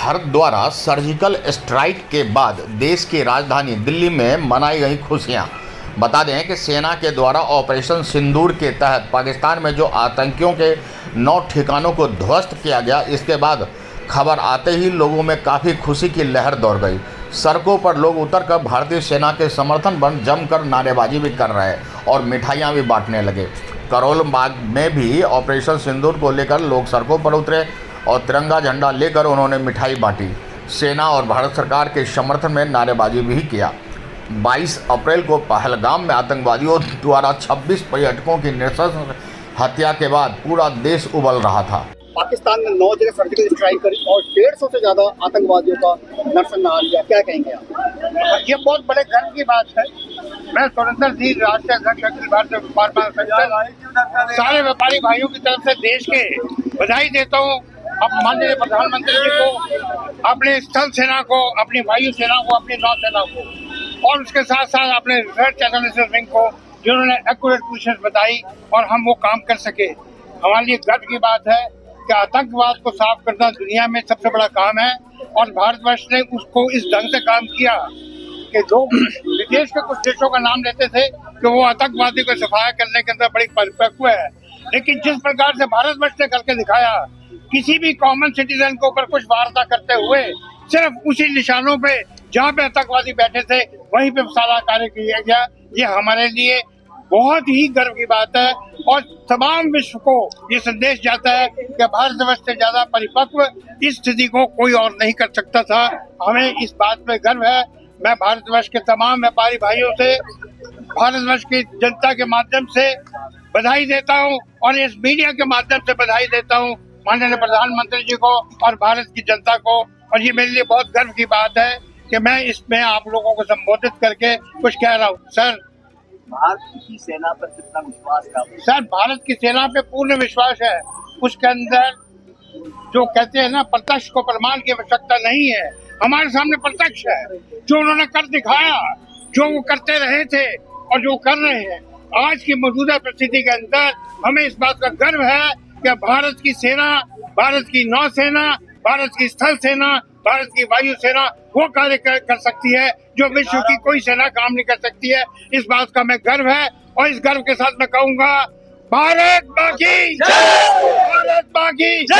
भारत द्वारा surgical strike के बाद देश की राजधानी दिल्ली में मनाई गई खुशियां। बता दें कि सेना के द्वारा ऑपरेशन सिंदूर के तहत पाकिस्तान में जो आतंकियों के 9 ठिकानों को ध्वस्त किया गया, इसके बाद खबर आते ही लोगों में काफ़ी खुशी की लहर दौड़ गई। सड़कों पर लोग उतरकर भारतीय सेना के समर्थन पर जमकर नारेबाजी भी कर रहे और मिठाइयाँ भी बांटने लगे। करोल बाग में भी ऑपरेशन सिंदूर को लेकर लोग सड़कों पर उतरे और तिरंगा झंडा लेकर उन्होंने मिठाई बांटी। सेना और भारत सरकार के समर्थन में नारेबाजी भी किया। 22 अप्रैल को पहलगाम में आतंकवादियों द्वारा 26 पर्यटकों की नृशंस हत्या के बाद पूरा देश उबल रहा था। पाकिस्तान ने 9 जगह सर्जिकल स्ट्राइक करी और 150 से ज्यादा आतंकवादियों का नरसंहार किया। क्या कहेंगे आप? ये बहुत बड़े गर्व की बात है। मैं सुरेंद्र जी, राष्ट्रीय अध्यक्ष अखिल भारतीय व्यापार महासंगठन, सारे व्यापारी भाइयों की तरफ से देश के बधाई देता हूँ। अब माननीय प्रधानमंत्री जी को, अपने स्थल सेना को, अपनी वायु सेना को, अपनी नौसेना को और उसके साथ साथ अपने रिसर्च एनालिसिस विंग को, जिन्होंने एक्यूरेट पोजीशन बताई और हम वो काम कर सके। हमारे लिए गर्व की बात है कि आतंकवाद को साफ करना दुनिया में सबसे बड़ा काम है और भारतवर्ष ने उसको इस ढंग से काम किया कि लोग विदेश के कुछ देशों का नाम लेते थे कि वो आतंकवादी को सफाया करने के अंदर बड़ी परिपक्व है, लेकिन जिस प्रकार से भारतवर्ष ने करके दिखाया, किसी भी कॉमन सिटीजन के ऊपर कुछ वारदात करते हुए सिर्फ उसी निशानों पे जहाँ पे आतंकवादी बैठे थे वहीं पे सारा कार्य किया गया। ये हमारे लिए बहुत ही गर्व की बात है और तमाम विश्व को ये संदेश जाता है कि भारतवर्ष से ज्यादा परिपक्व इस स्थिति को कोई और नहीं कर सकता था। हमें इस बात पे गर्व है। मैं भारतवर्ष के तमाम व्यापारी भाइयों से, भारतवर्ष की जनता के माध्यम से बधाई देता हूँ और इस मीडिया के माध्यम से बधाई देता हूँ माननीय प्रधानमंत्री जी को और भारत की जनता को। और ये मेरे लिए बहुत गर्व की बात है कि मैं इसमें आप लोगों को संबोधित करके कुछ कह रहा हूँ। सर, भारत की सेना पर कितना विश्वास है? सर, भारत की सेना पे पूर्ण विश्वास है। उसके अंदर जो कहते हैं ना, प्रत्यक्ष को प्रमाण की आवश्यकता नहीं है। हमारे सामने प्रत्यक्ष है, जो उन्होंने कर दिखाया, जो वो करते रहे थे और जो कर रहे हैं। आज की मौजूदा परिस्थिति के अंदर हमें इस बात का गर्व है कि भारत की सेना, भारत की नौसेना, भारत की स्थल सेना, भारत की वायु सेना वो कार्य कर सकती है जो विश्व की कोई सेना काम नहीं कर सकती है। इस बात का मैं गर्व है और इस गर्व के साथ मैं कहूँगा, भारत माँ की जय, भारत माँ की जय,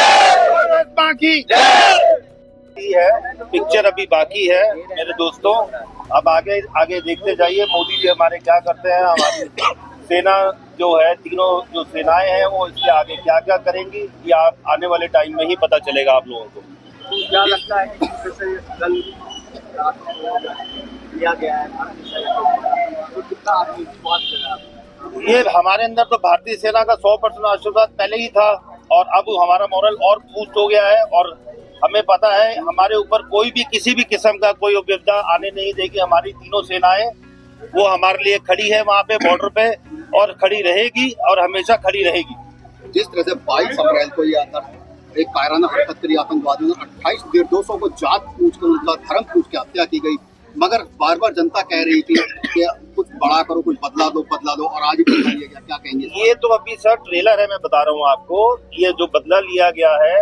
भारत माँ की जय। पिक्चर अभी बाकी है मेरे दोस्तों, अब आगे देखते जाइए मोदी जी हमारे क्या करते हैं। हमारी सेना जो है, तीनों जो सेनाएं हैं, वो इसके आगे क्या क्या करेंगी ये आप आने वाले टाइम में ही पता चलेगा आप लोगों को। क्या लगता है कि कल लिया गया है तो कितना आत्मविश्वास है? ये हमारे अंदर तो भारतीय सेना का 100% आत्मविश्वास पहले ही था और अब हमारा मॉरल और बूस्ट हो गया है और हमें पता है हमारे ऊपर कोई भी किसी भी किस्म का कोई विपदा आने नहीं देगी। हमारी तीनों सेनाएं वो हमारे लिए खड़ी है वहाँ पे बॉर्डर पे और खड़ी रहेगी और हमेशा खड़ी रहेगी। जिस तरह से 22 अप्रैल को ये एक कायराना हरकत करी आतंकवादियों ने, 28 निर्दोषों को जात पूछ कर, उनका धर्म पूछ के हत्या की गई, मगर बार बार जनता कह रही थी कि कुछ बड़ा करो, कुछ बदला दो और आज भी बदला लिया गया। क्या कहेंगे? ये तो अभी सर ट्रेलर है, मैं बता रहा हूँ आपको। ये जो बदला लिया गया है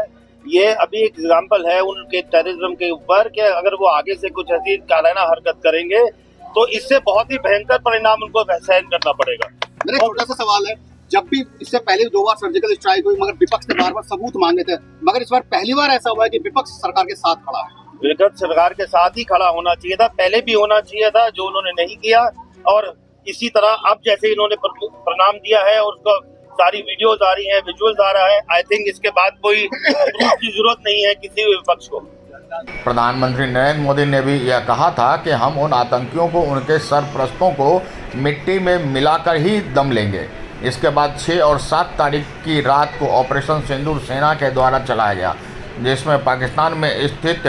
ये अभी एक एग्जाम्पल है उनके टेररिज्म के ऊपर कि अगर वो आगे से कुछ ऐसी कायराना हरकत करेंगे तो इससे बहुत ही भयंकर परिणाम उनको सहन करना पड़ेगा। मेरा छोटा सा सवाल है, जब भी इससे पहले 2 बार सर्जिकल स्ट्राइक हुई मगर विपक्ष ने बार बार सबूत मांगे थे, मगर इस बार पहली बार ऐसा हुआ है कि विपक्ष सरकार के साथ खड़ा है। विपक्ष सरकार के साथ ही खड़ा होना चाहिए था, पहले भी होना चाहिए था, जो उन्होंने नहीं किया। और इसी तरह अब जैसे इन्होंने प्रणाम दिया है और उसका सारी वीडियोज आ रही है, विजुअल्स आ रहा है, आई थिंक इसके बाद कोई प्रूफ की जरूरत नहीं है किसी भी विपक्ष को। प्रधानमंत्री नरेंद्र मोदी ने भी यह कहा था कि हम उन आतंकियों को, उनके सरपरस्तों को मिट्टी में मिलाकर ही दम लेंगे। इसके बाद 6 और 7 तारीख की रात को ऑपरेशन सिंदूर सेना के द्वारा चलाया गया, जिसमें पाकिस्तान में स्थित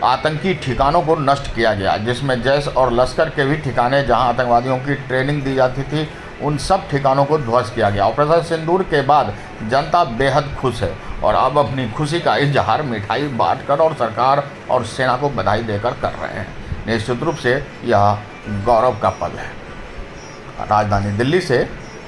आतंकी ठिकानों को नष्ट किया गया, जिसमें जैश और लश्कर के भी ठिकाने जहां आतंकवादियों की ट्रेनिंग दी जाती थी, उन सब ठिकानों को ध्वस्त किया गया। ऑपरेशन सिंदूर के बाद जनता बेहद खुश है और अब अपनी खुशी का इजहार मिठाई बांटकर और सरकार और सेना को बधाई देकर कर रहे हैं। निश्चित रूप से यह गौरव का पल है। राजधानी दिल्ली से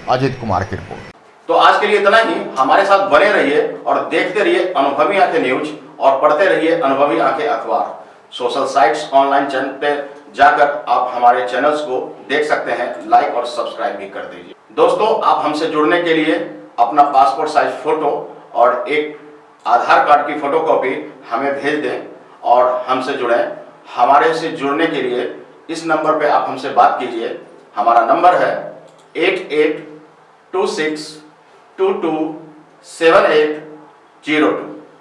अजित कुमार की रिपोर्ट। तो आज के लिए इतना ही। हमारे साथ बने रहिए और देखते रहिए अनुभवी आंखें न्यूज। और पढ़ते रहिए अनुभवी आंखें अखबार। सोशल साइट्स, ऑनलाइन चैनल पे जाकर आप हमारे चैनल्स को देख सकते हैं, लाइक और सब्सक्राइब भी कर दीजिए। दोस्तों, आप हमसे जुड़ने के लिए अपना पासपोर्ट साइज फोटो और एक आधार कार्ड की फोटोकॉपी हमें भेज दें और हमसे जुड़ें। हमारे से जुड़ने के लिए इस नंबर पे आप हमसे बात कीजिए। हमारा नंबर है 8826227802।